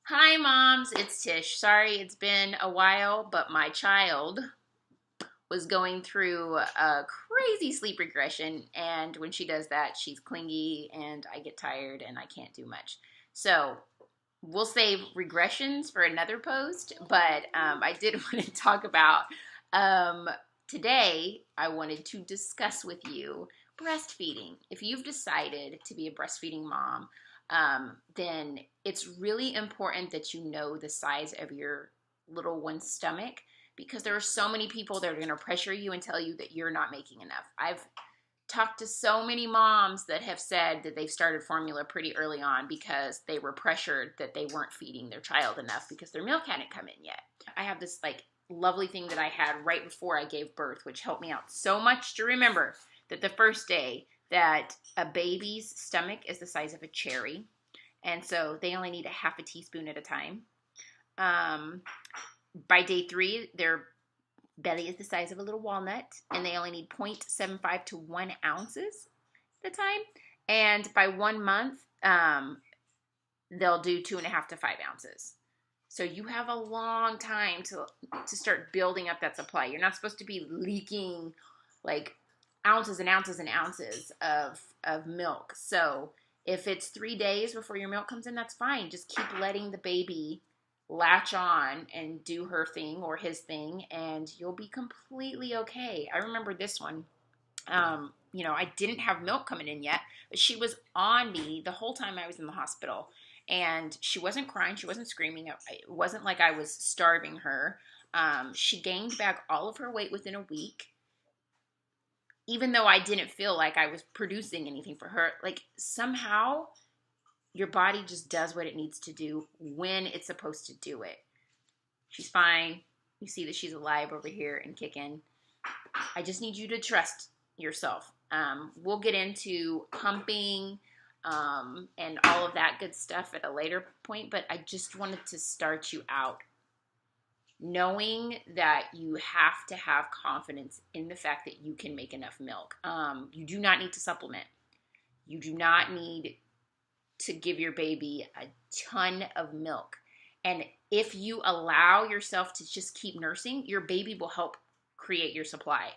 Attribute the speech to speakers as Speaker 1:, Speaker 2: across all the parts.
Speaker 1: Hi, moms. It's Tish. Sorry it's been a while, but my child was going through a crazy sleep regression. And when she does that, she's clingy and I get tired and I can't do much. So we'll save regressions for another post, but I did want to talk about um, today, I wanted to discuss with you breastfeeding. If you've decided to be a breastfeeding mom, then it's really important that you know the size of your little one's stomach because there are so many people that are going to pressure you and tell you that you're not making enough. I've talked to so many moms that have said that they've started formula pretty early on because they were pressured that they weren't feeding their child enough because their milk hadn't come in yet. I have this lovely thing that I had right before I gave birth, which helped me out so much to remember that the first day that a baby's stomach is the size of a cherry, and so they only need a half a teaspoon at a time. By day 3, their belly is the size of a little walnut, and they only need 0.75 to 1 ounces at a time. And by 1 month, they'll do 2.5 to 5 ounces. So you have a long time to start building up that supply. You're not supposed to be leaking like ounces and ounces and ounces of milk. So if it's 3 days before your milk comes in, that's fine. Just keep letting the baby latch on and do her thing or his thing, and you'll be completely okay. I remember this one. I didn't have milk coming in yet, but she was on me the whole time I was in the hospital. And she wasn't crying. She wasn't screaming. It wasn't like I was starving her. She gained back all of her weight within a week, even though I didn't feel like I was producing anything for her. Like, somehow your body just does what it needs to do when it's supposed to do it. She's fine. You see that she's alive over here and kicking. I just need you to trust yourself. We'll get into pumping and all of that good stuff at a later point, but I just wanted to start you out knowing that you have to have confidence in the fact that you can make enough milk. You do not need to supplement. You do not need to give your baby a ton of milk. And if you allow yourself to just keep nursing, your baby will help create your supply.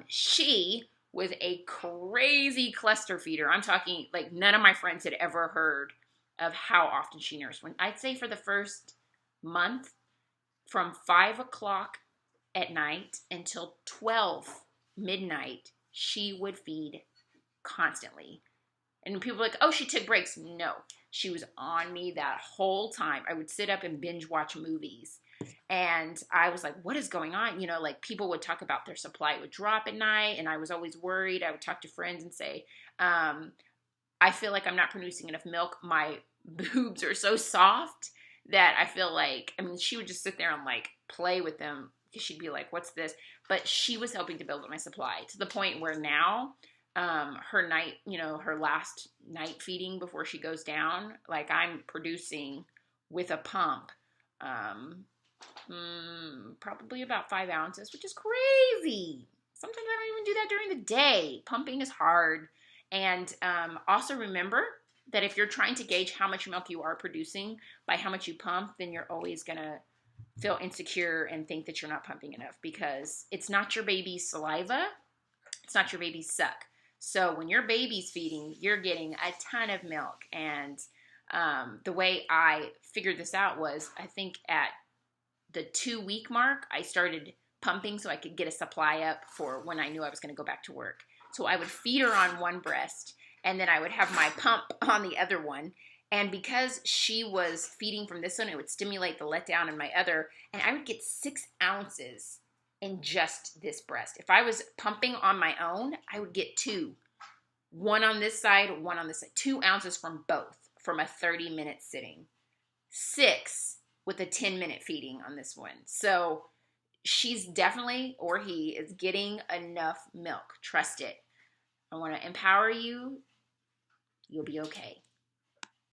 Speaker 1: She was a crazy cluster feeder. I'm talking like none of my friends had ever heard of how often she nursed. When I'd say for the first month, from 5 o'clock at night until 12 midnight, she would feed constantly. And people were like, oh, she took breaks. No, she was on me that whole time. I would sit up and binge watch movies. And I was like, what is going on? People would talk about their supply would drop at night. And I was always worried. I would talk to friends and say, I feel like I'm not producing enough milk. My boobs are so soft that I feel like, she would just sit there and play with them. She'd be like, what's this? But she was helping to build up my supply to the point where now, her night, her last night feeding before she goes down, I'm producing with a pump, probably about 5 ounces, which is crazy. Sometimes I don't even do that during the day. Pumping is hard. And also remember that if you're trying to gauge how much milk you are producing by how much you pump, then you're always going to feel insecure and think that you're not pumping enough because it's not your baby's saliva. It's not your baby's suck. So when your baby's feeding, you're getting a ton of milk. And the way I figured this out was, I think at the 2-week mark, I started pumping so I could get a supply up for when I knew I was going to go back to work. So I would feed her on one breast, and then I would have my pump on the other one. And because she was feeding from this one, it would stimulate the letdown in my other, and I would get 6 ounces in just this breast. If I was pumping on my own, I would get 2. 1 on this side, 1 on this side. 2 ounces from both from a 30-minute sitting. 6 with a 10-minute feeding on this one. So she's definitely, or he is getting enough milk. Trust it. I want to empower you. You'll be okay.